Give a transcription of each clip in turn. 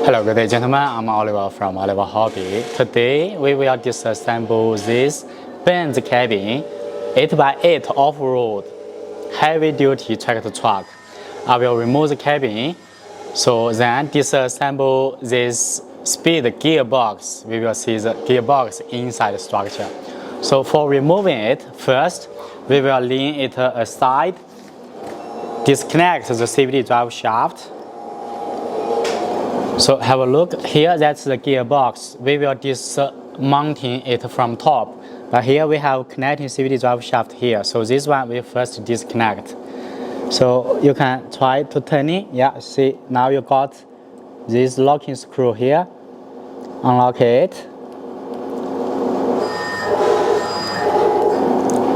Hello, good day gentlemen, I'm Oliver from Oliver Hobby. Today we will disassemble this Benz cabin 8x8 off-road heavy-duty tractor truck. I will remove the cabin, so then disassemble this speed gearbox. We will see the gearbox inside the structure. So for removing it, first we will lean it aside, disconnect the CVT drive shaft. So have a look here, that's the gearbox. We will dismounting it from top. But here we have connecting CVT drive shaft here. So this one we first disconnect. So you can try to turn it. Yeah, see, now you got this locking screw here. Unlock it.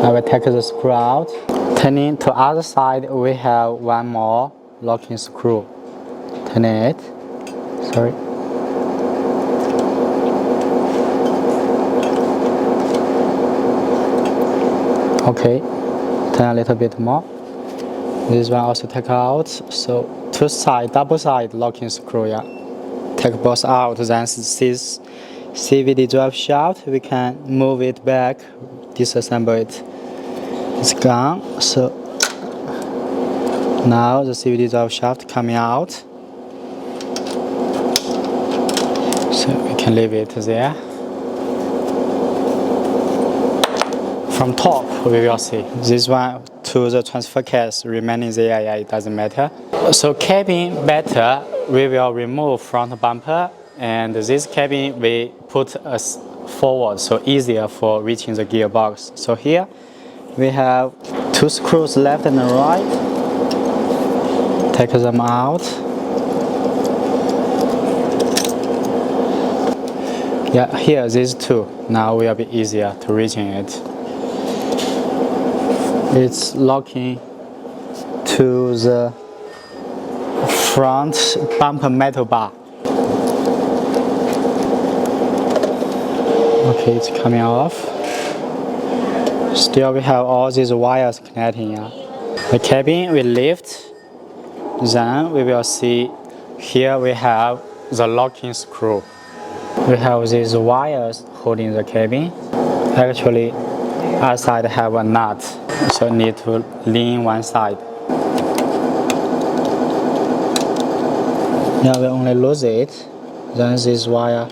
I will take the screw out. Turning to other side, we have one more locking screw. Turn it. Sorry. Okay, turn a little bit more. This one also take out. So two side, double side locking screw. Yeah, take both out. Then this CVT drive shaft, we can move it back, disassemble it. It's gone. So now the CVT drive shaft coming out. So we can leave it there. From top, we will see. This one to the transfer case remaining there, yeah, it doesn't matter. So cabin better, we will remove front bumper, and this cabin we put us forward, so easier for reaching the gearbox. So here we have two screws left and right. Take them out. Yeah, here these two. Now will be easier to reaching it. It's locking to the front bumper metal bar. Okay, it's coming off. Still we have all these wires connecting. Yeah. The cabin we lift. Then we will see here we have the locking screw. We have these wires holding the cabin. Actually, outside have a nut, so need to lean one side. Now we only lose it. Then this wire,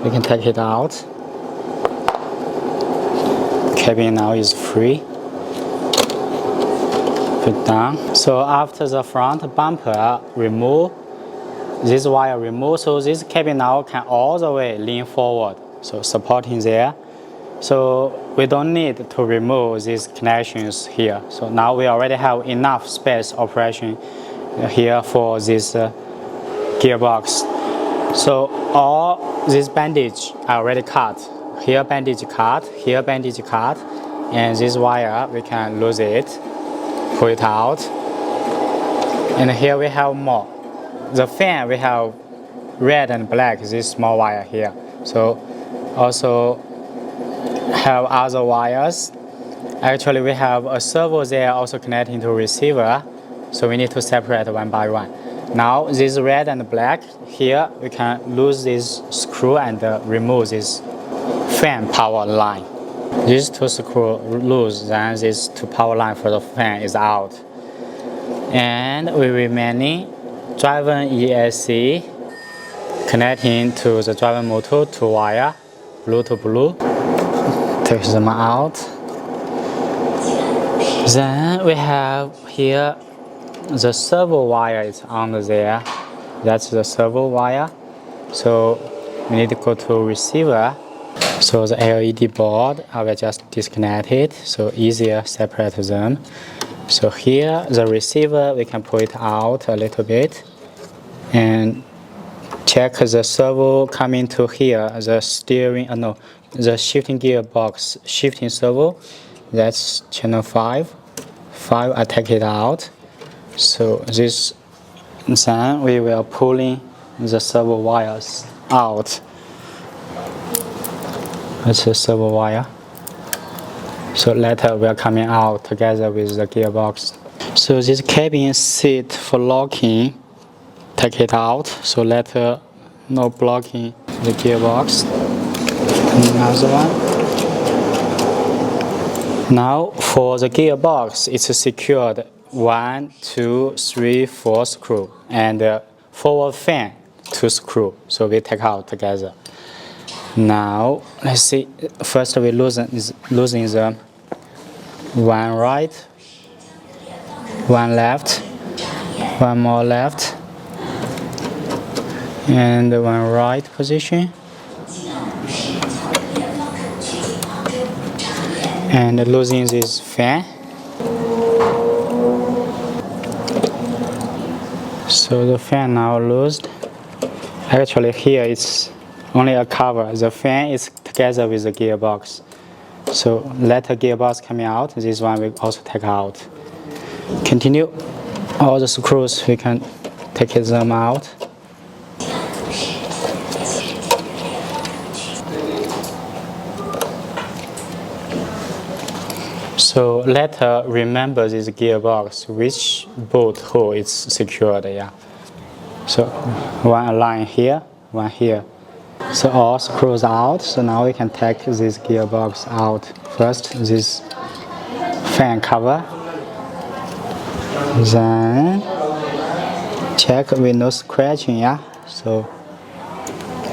we can take it out. Cabin now is free. Put down. So after the front bumper remove, this wire removed, so this cabin now can all the way lean forward, so supporting there. So we don't need to remove these connections here. So now we already have enough space operation here for this gearbox. So all this bandage are already cut. Here bandage cut, here bandage cut, and this wire we can lose it, pull it out. And here we have more. The fan we have red and black, this small wire here. So also have other wires. Actually we have a servo there also connecting to receiver. So we need to separate one by one. Now this red and black, here we can lose this screw and remove this fan power line. These two screws loose, then this two power line for the fan is out. And we remaining driven ESC connecting to the driven motor, two wire, blue to blue. Take them out. Then we have here the servo wire is under there. That's the servo wire. So we need to go to receiver. So the LED board, I will just disconnect it, so easier separate them. So here the receiver, we can pull it out a little bit and check the servo coming to here, the steering, the shifting gearbox, shifting servo, that's channel 5. I take it out. So this, then we will pulling the servo wires out. That's the servo wire. So later we are coming out together with the gearbox. So this cabin seat for locking, take it out. So later no blocking the gearbox. Another one. Now for the gearbox, it's secured 1, 2, 3, 4 screw, and forward fan 2 screw. So we take out together. Now let's see. First we loosen the one right, one left, one more left, and one right position. And losing this fan. So the fan now loosed. Actually here it's only a cover. The fan is together with the gearbox. So let the gearbox coming out. This one we also take out. Continue. All the screws we can take them out. So let her remember this gearbox, which bolt hole is secured, yeah. So one line here, one here. So all screws out, so now we can take this gearbox out. First, this fan cover. Then check with no scratching, yeah. So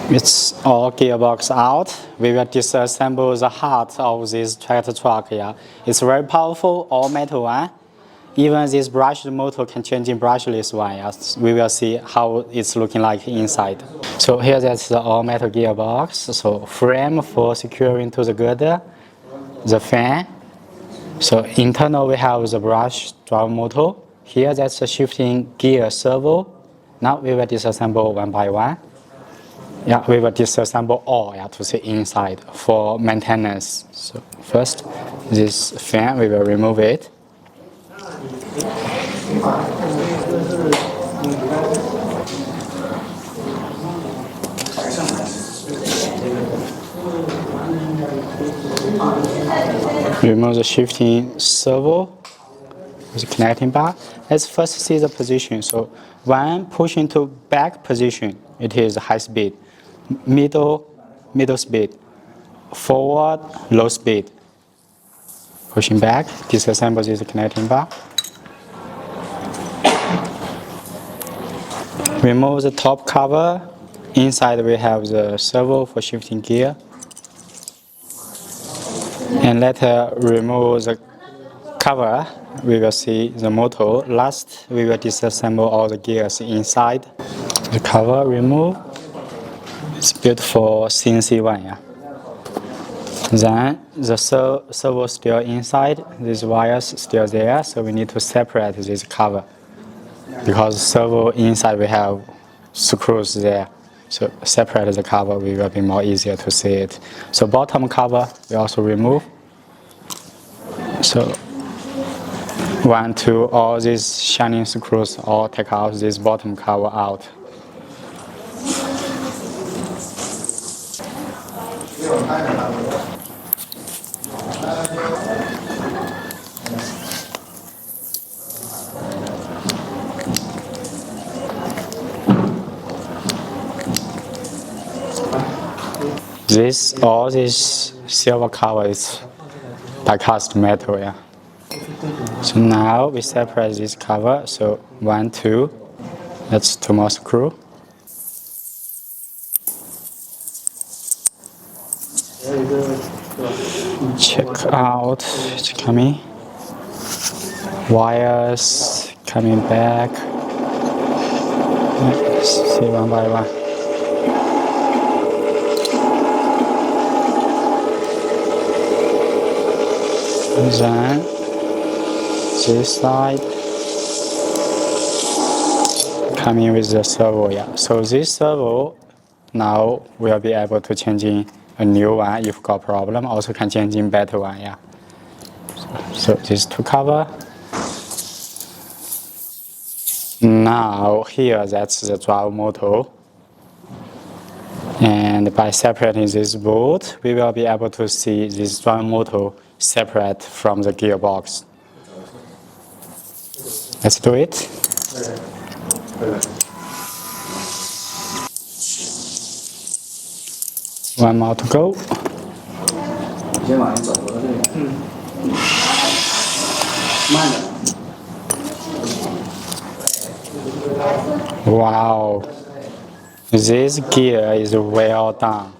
it's all gearbox out. We will disassemble the heart of this tractor truck. Yeah, it's very powerful, all metal one. Even this brushed motor can change in brushless one. Yes, we will see how it's looking like inside. So here that's the all metal gearbox. So frame for securing to the girder, the fan. So internal we have the brush drive motor. Here that's the shifting gear servo. Now we will disassemble one by one. Yeah, we will disassemble all, yeah, to see inside for maintenance. So first, this fan, we will remove it. Remove the shifting servo with the connecting bar. Let's first see the position. So when pushing to back position, it is high speed. Middle speed, forward, low speed. Pushing back, disassemble this connecting bar. Remove the top cover. Inside we have the servo for shifting gear. And later remove the cover. We will see the motor. Last, we will disassemble all the gears inside. The cover remove. It's built for CNC one, yeah. Then the servo still inside, these wires still there, so we need to separate this cover. Because servo inside we have screws there, so separate the cover, we will be more easier to see it. So bottom cover we also remove. So 1, 2, all these shining screws all take out this bottom cover out. All this silver cover is die-cast metal, yeah. So now we separate this cover. So 1, 2, that's 2 more screw. Check out, it's coming. Wires coming back. Let's see one by one. And then this side coming with the servo, yeah. So this servo now we'll be able to change in a new one if got problem. Also can change in better one, yeah. So this to cover. Now here that's the drive motor. And by separating this bolt, we will be able to see this drive motor separate from the gearbox. Let's do it. One more to go. Wow, this gear is well done.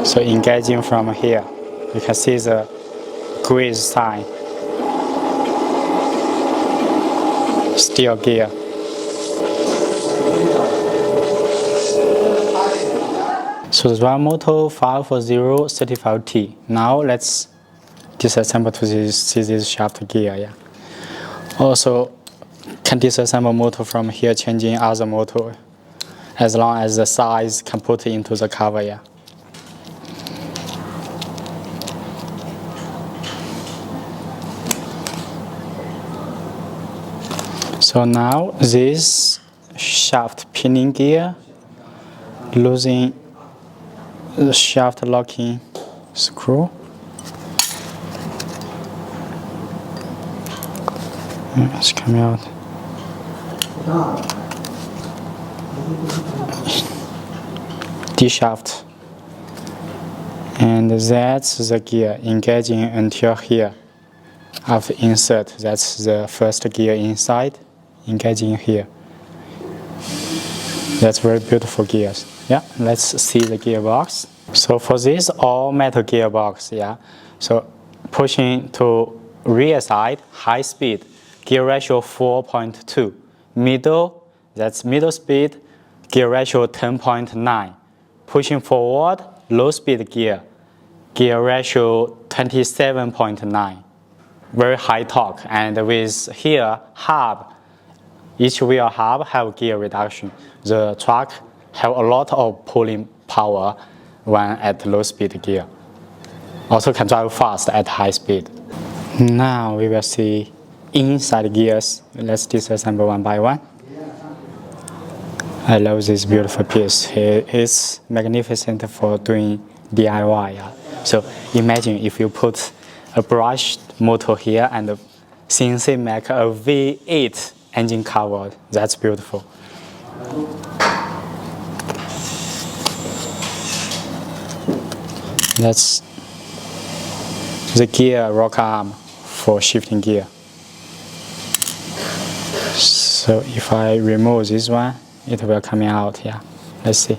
So engaging from here, you can see the grease sign. Steel gear. So the run motor 54035T. Now let's disassemble to see this shaft gear. Yeah. Also, can disassemble motor from here, changing other motor, as long as the size can put into the cover. Yeah. So now this shaft pinning gear losing the shaft locking screw. It's coming out. D shaft. And that's the gear engaging until here. After insert, that's the first gear inside, engaging here. That's very beautiful gears. Yeah, let's see the gearbox. So for this all metal gearbox, yeah. So pushing to rear side, high speed, gear ratio 4.2. Middle, that's middle speed, gear ratio 10.9. Pushing forward, low speed gear, gear ratio 27.9. Very high torque, and with here hub, each wheel hub have gear reduction. The truck have a lot of pulling power when at low speed gear. Also can drive fast at high speed. Now we will see inside gears. Let's disassemble one by one. I love this beautiful piece. It's magnificent for doing DIY. Yeah. So imagine if you put a brushed motor here and CNC make a V8 engine cover. That's beautiful. That's the gear rocker arm for shifting gear. So if I remove this one, it will come out. Yeah, let's see.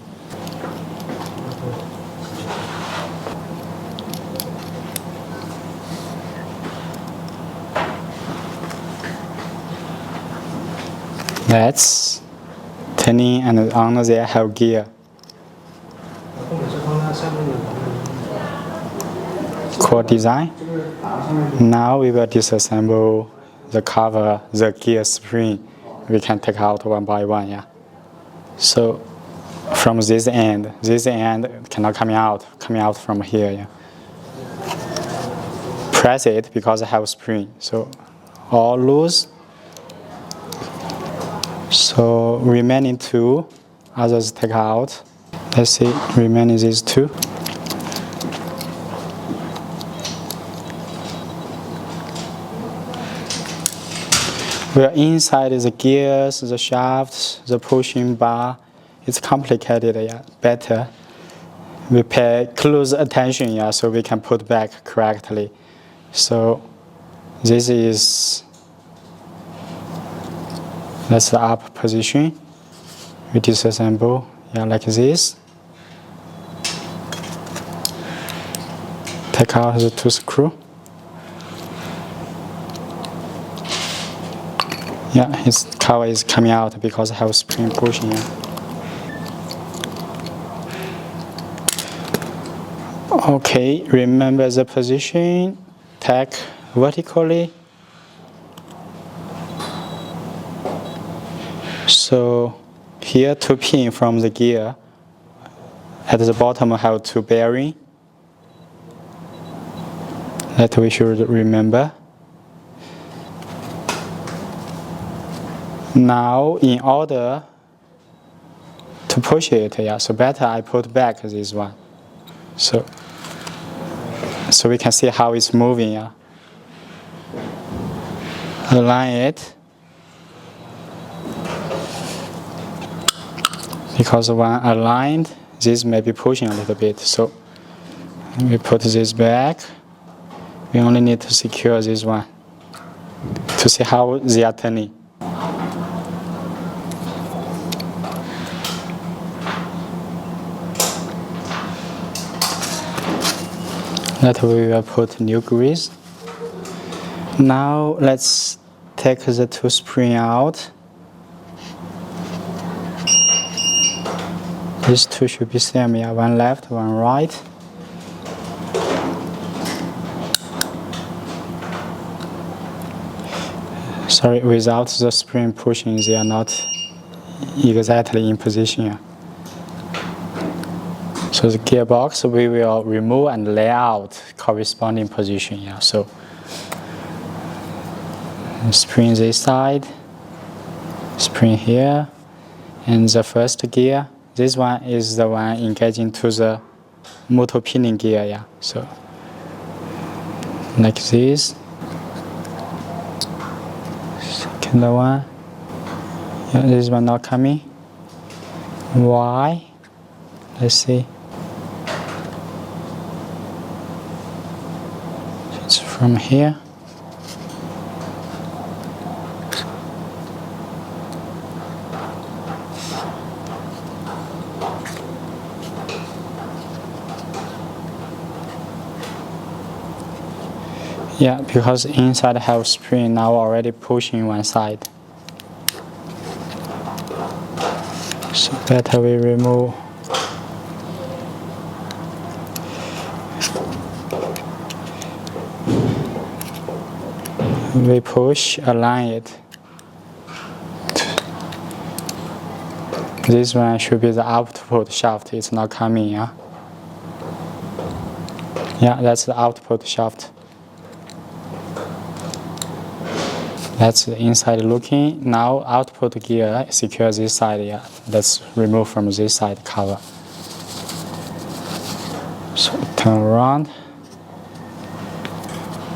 That's turning, and on there have gear. Core design. Now we will disassemble the cover, the gear spring. We can take out one by one. Yeah. So from this end cannot coming out from here. Yeah. Press it because I have spring. So all loose. So remaining two, others take out. Let's see, remaining these two. Well, inside the gears, the shafts, the pushing bar. It's complicated, yeah, better. We pay close attention, yeah, so we can put back correctly. So this is, that's the up position. We disassemble, yeah, like this. Take out the two screws. Yeah, its cover is coming out because I have spring pushing. Okay, remember the position. Take vertically. So here two pins from the gear. At the bottom I have two bearings. That we should remember. Now, in order to push it, yeah, so better I put back this one. So we can see how it's moving, yeah. Align it. Because when aligned, this may be pushing a little bit, so we put this back. We only need to secure this one to see how they are turning. That we will put new grease. Now let's take the two springs out. These two should be same, yeah, one left, one right. Sorry, without the spring pushing, they are not exactly in position. Yeah. So the gearbox, we will remove and lay out corresponding position. Yeah. So spring this side, spring here, and the first gear. This one is the one engaging to the motor pinning gear. Yeah. So like this. Second one. Yeah, this one not coming. Why? Let's see. It's from here. Yeah, because inside have spring now already pushing one side. So better we remove. We push, align it. This one should be the output shaft, it's not coming, yeah? Yeah, that's the output shaft. That's the inside looking. Now output gear secure this side, yeah. Let's remove from this side cover. So turn around,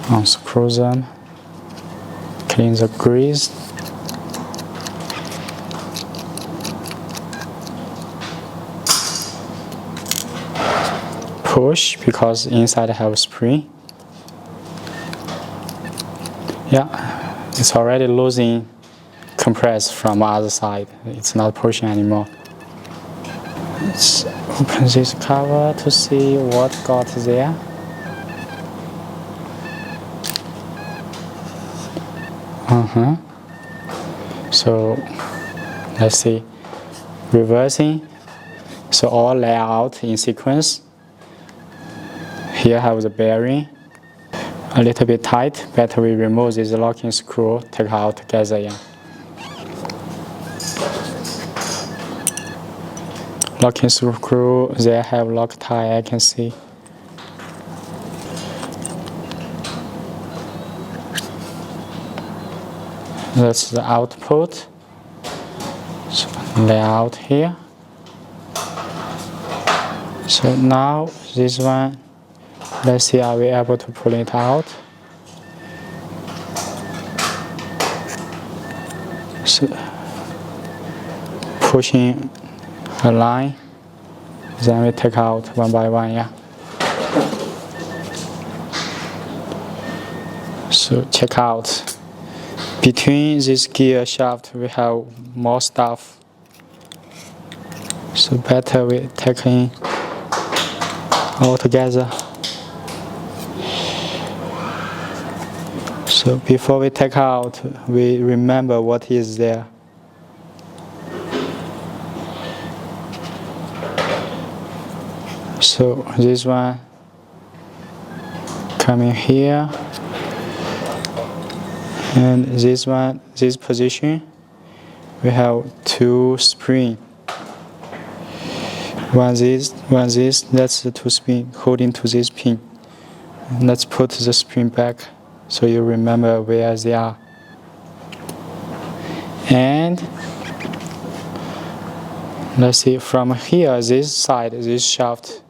unscrew them, clean the grease. Push because inside have spring. Yeah. It's already losing compress from the other side. It's not pushing anymore. Let's open this cover to see what got there. So let's see. Reversing. So all layout in sequence. Here have the bearing. A little bit tight, better we remove this locking screw, take out together. Yeah. Locking screw, they have Loctite, I can see. That's the output. So lay out here. So now this one. Let's see, are we able to pull it out? So, pushing a line, then we take out one by one, yeah. So check out. Between this gear shaft, we have more stuff. So better we take in all together. So before we take out, we remember what is there. So this one coming here, and this one, this position, we have two springs. One this, that's the two springs holding to this pin. Let's put the spring back. So you remember where they are. And let's see, from here, this side, this shaft,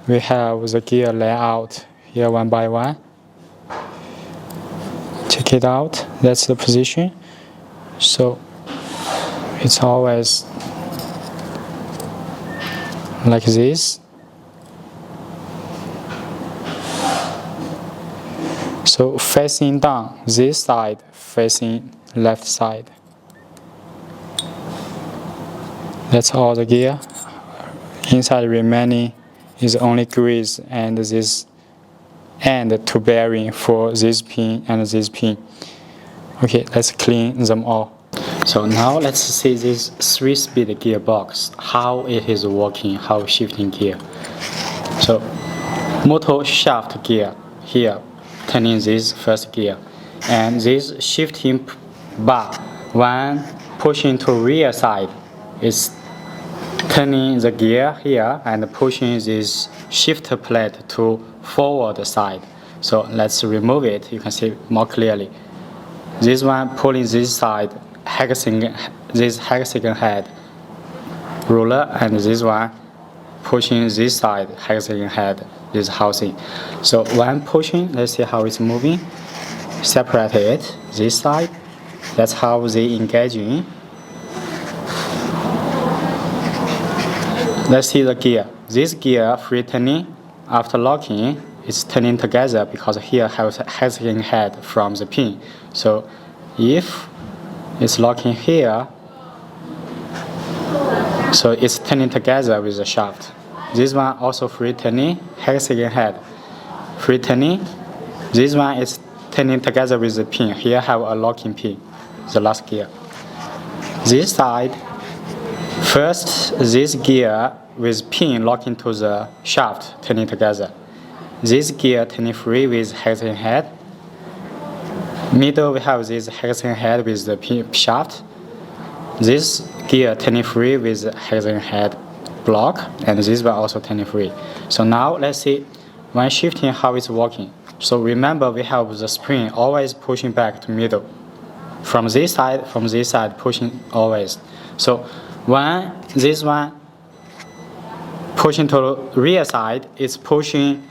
we have the gear layout here one by one. Check it out, that's the position. So it's always like this. So facing down, this side facing left side. That's all the gear. Inside remaining is only grease and this end to bearing for this pin and this pin. Okay, let's clean them all. So now let's see this 3-speed gearbox, how it is working, how shifting gear. So motor shaft gear here, turning this first gear, and this shifting bar when pushing to rear side is turning the gear here and pushing this shifter plate to forward side. So let's remove it, you can see more clearly. This one pulling this side, this hexagon head ruler, and this one pushing this side hexagon head, this housing. So when pushing, let's see how it's moving. Separate it, this side. That's how they engaging. Let's see the gear. This gear free turning after locking is turning together because here has hexagon head from the pin. So if it's locking here, so it's turning together with the shaft. This one also free turning, hexagon head. Free turning. This one is turning together with the pin. Here have a locking pin, the last gear. This side, first this gear with pin locking to the shaft turning together. This gear turning free with hexagon head. Middle we have this hexagon head with the pin shaft. This gear turning free with hexagon head block, and this one also turning free. So now let's see when shifting how it's working. So remember we have the spring always pushing back to middle. From this side pushing always. So when this one pushing to the rear side, it's pushing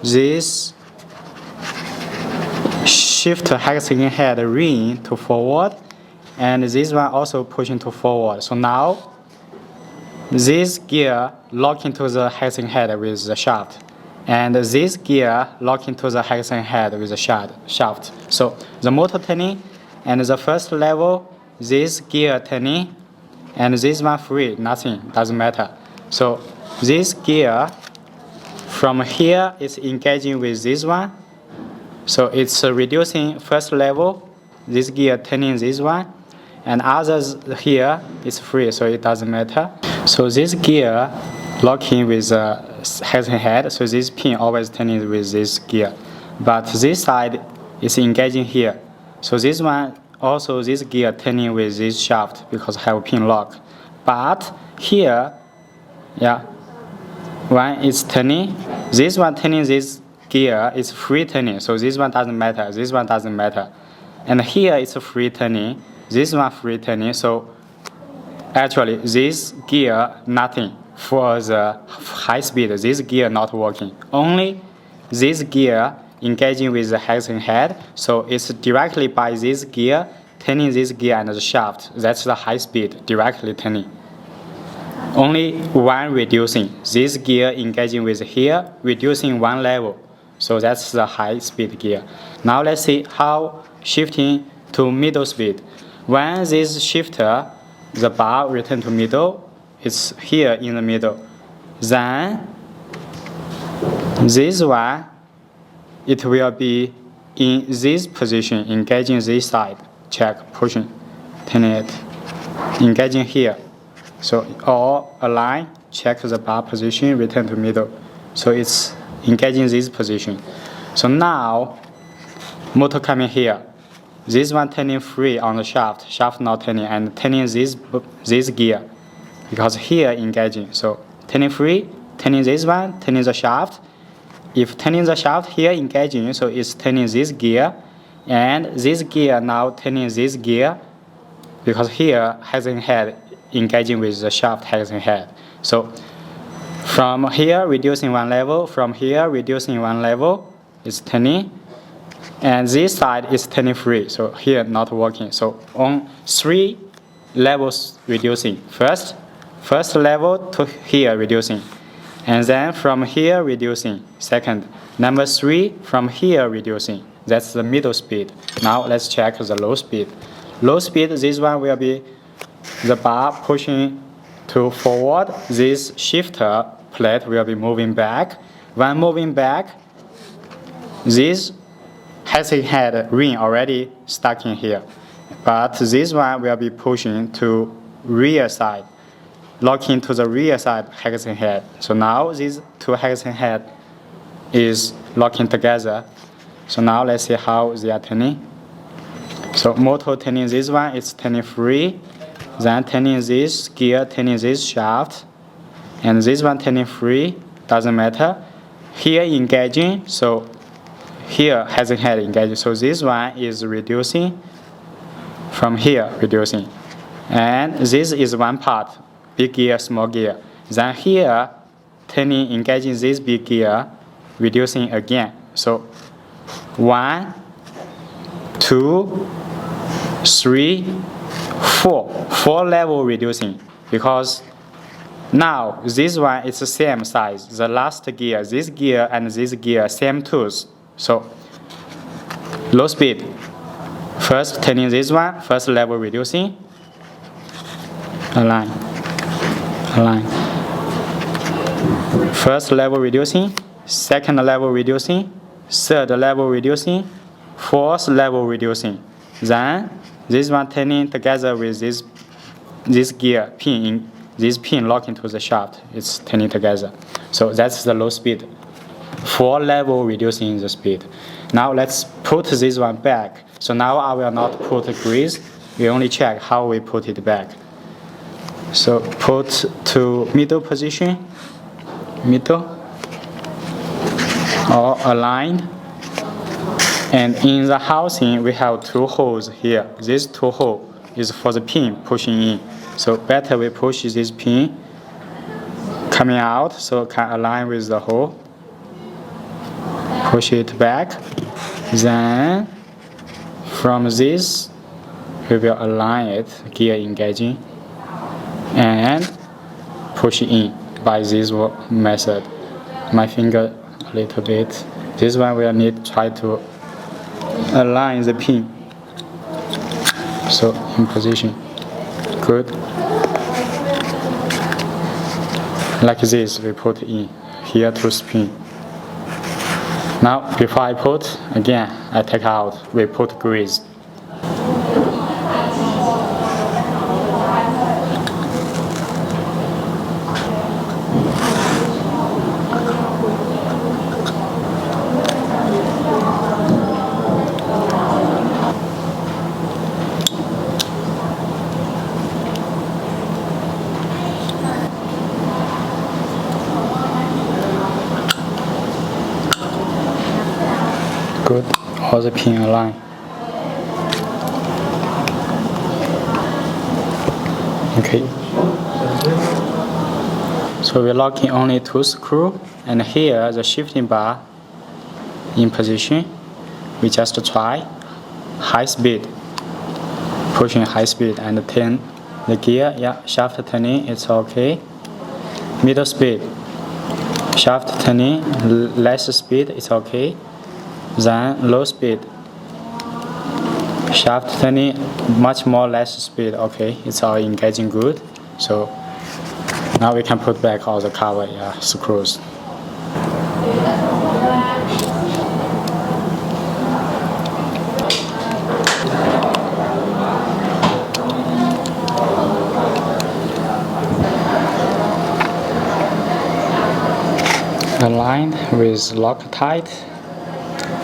this shift hexagon head ring to forward, and this one also pushing to forward. So now this gear locking to the hexagon head with the shaft, and this gear locking to the hexagon head with the shaft. So the motor turning, and the first level, this gear turning, and this one free, nothing, doesn't matter. So this gear from here is engaging with this one. So it's reducing first level, this gear turning this one, and others here is free, so it doesn't matter. So this gear locking with the hexagon head, so this pin always turning with this gear. But this side is engaging here. So this one also this gear turning with this shaft because have pin lock. But here, yeah, when it's turning, this one turning this gear is free turning, so this one doesn't matter, this one doesn't matter. And here it's a free turning, this one free turning, so actually this gear nothing for the high speed, this gear not working. Only this gear engaging with the hexagon head, so it's directly by this gear, turning this gear and the shaft, that's the high speed, directly turning. Only one reducing, this gear engaging with here, reducing one level. So that's the high speed gear. Now let's see how shifting to middle speed. When this shifter, the bar return to middle, it's here in the middle. Then this one, it will be in this position, engaging this side. Check, pushing, turning it, engaging here. So all align, check the bar position, return to middle. So it's engaging this position. So now, motor coming here. This one turning free on the shaft not turning, and turning this gear. Because here engaging, so turning free, turning this one, turning the shaft. If turning the shaft here engaging, so it's turning this gear, and this gear now turning this gear, because here hexagon head engaging with the shaft hexagon head. So from here reducing one level, from here reducing one level, it's turning, and this side is turning free, so here not working. So on 3 levels reducing. First, first level to here reducing, and then from here reducing. Second, number 3 from here reducing. That's the middle speed. Now let's check the low speed. Low speed, this one will be the bar pushing to forward. This shifter plate will be moving back. When moving back, this hexagon head ring already stuck in here, but this one will be pushing to rear side, locking to the rear side hexagon head. So now these two hexagon head is locking together. So now let's see how they are turning. So motor turning this one, it's turning free, then turning this gear, turning this shaft, and this one turning free, doesn't matter. Here engaging, so here hexagon head engaging, so this one is reducing, from here reducing, and this is one part, big gear, small gear. Then here turning, engaging this big gear, reducing again. So 1, 2, 3, 4, 4 level reducing, because now this one is the same size. The last gear, this gear and this gear, same tools. So low speed. First turning this one, first level reducing. Align. Align. First level reducing, second level reducing, third level reducing, fourth level reducing. Then this one turning together with this gear pin in. This pin locking to the shaft, it's turning together. So that's the low speed. 4 level reducing the speed. Now let's put this one back. So now I will not put grease. We only check how we put it back. So put to middle position, middle, or aligned. And in the housing, we have 2 holes here. This 2 hole is for the pin pushing in. So better we push this pin coming out, so can align with the hole. Push it back. Then from this, we will align it, gear engaging, and push in by this method. My finger a little bit. This one will need try to align the pin. So in position. Good. Like this, we put in here to spin. Now, before I put, again, I take out, we put grease. Good, all the pin align. Okay. So we're locking only 2 screws, and here the shifting bar in position. We just try high speed, pushing high speed and turn the gear. Yeah, shaft turning, it's okay. Middle speed, shaft turning, less speed, it's okay. Then low speed, shaft turning, much more less speed, okay, it's all engaging good. So now we can put back all the cover screws. Aligned with Loctite.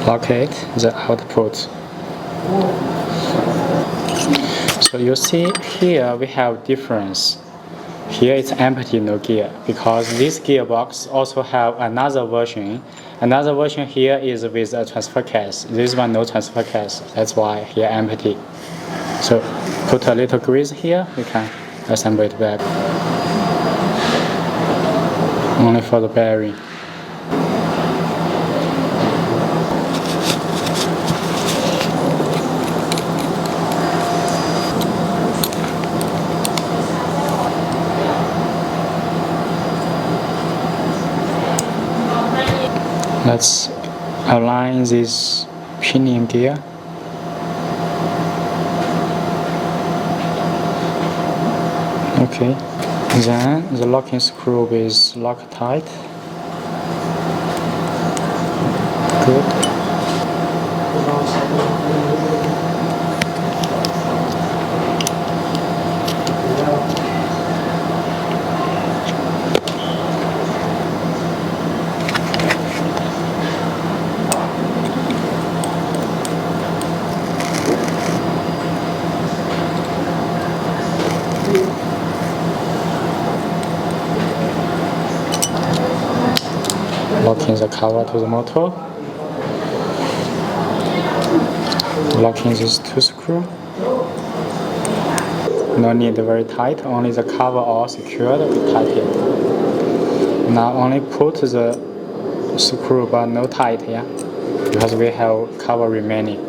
Locate the output. So you see here we have difference. Here it's empty, no gear, because this gearbox also have another version. Another version here is with a transfer case. This one no transfer case. That's why here empty. So put a little grease here. We can assemble it back. Only for the bearing. Let's align this pinion gear. Okay, then the locking screw is locked tight. Good. Locking the cover to the motor. Locking these two screws. No need very tight, only the cover all secured, we tight it. Now only put the screw but no tight, yeah, because we have cover remaining.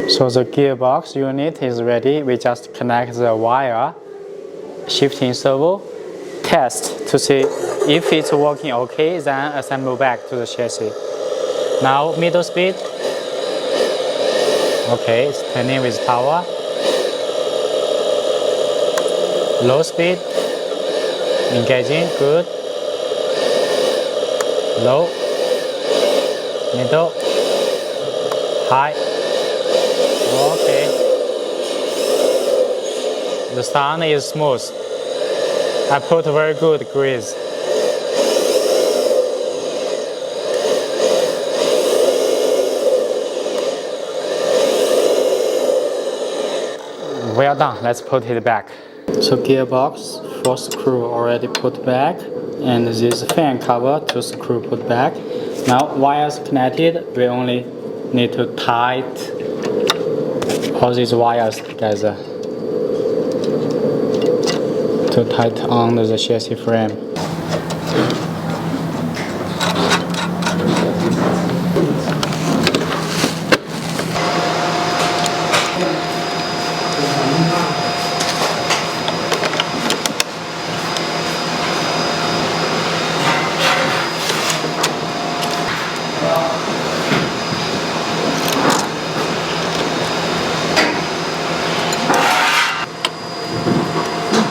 So the gearbox unit is ready. We just connect the wire, shifting servo, test to see if it's working okay, then assemble back to the chassis. Now middle speed. Okay, it's turning with power. Low speed, engaging, good. Low, middle, high. Okay. The sound is smooth. I put very good grease. Well done, let's put it back. So gearbox, 4 screw already put back, and this fan cover, 2 screw put back. Now wires connected, we only need to tight all these wires together to tight on the chassis frame.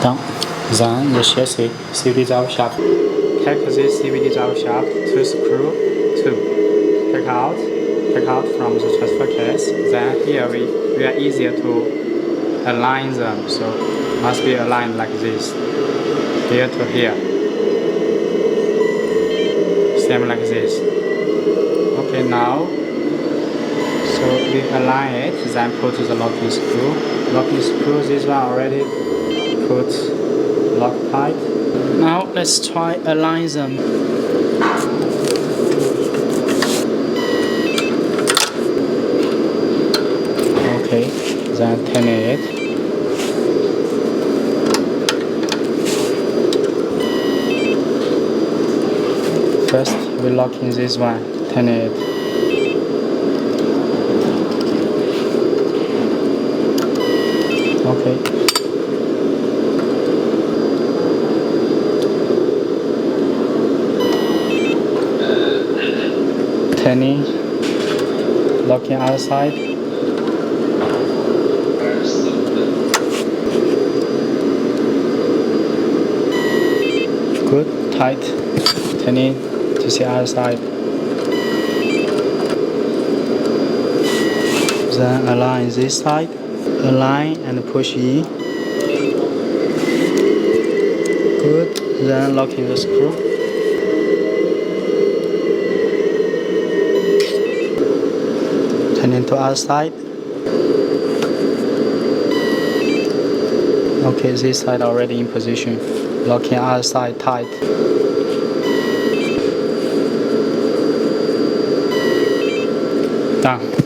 Done. Then the chassis CVD drive shaft. Take this CVD drive shaft, 2 screw, 2. Take out from the transfer case. Then here we are easier to align them, so must be aligned like this, here to here. Same like this. Okay, now so we align it, then put the locking screw. Locking screw, this one already put lock tight. Now let's try align them. Okay, then turn it. First we lock in this one, turn it. Okay. Turning, locking other side. Good, tight. Turning to the other side. Then align this side. Align and push in. Good. Then locking the screw. Turning to other side. Okay, this side already in position. Locking other side tight. Done.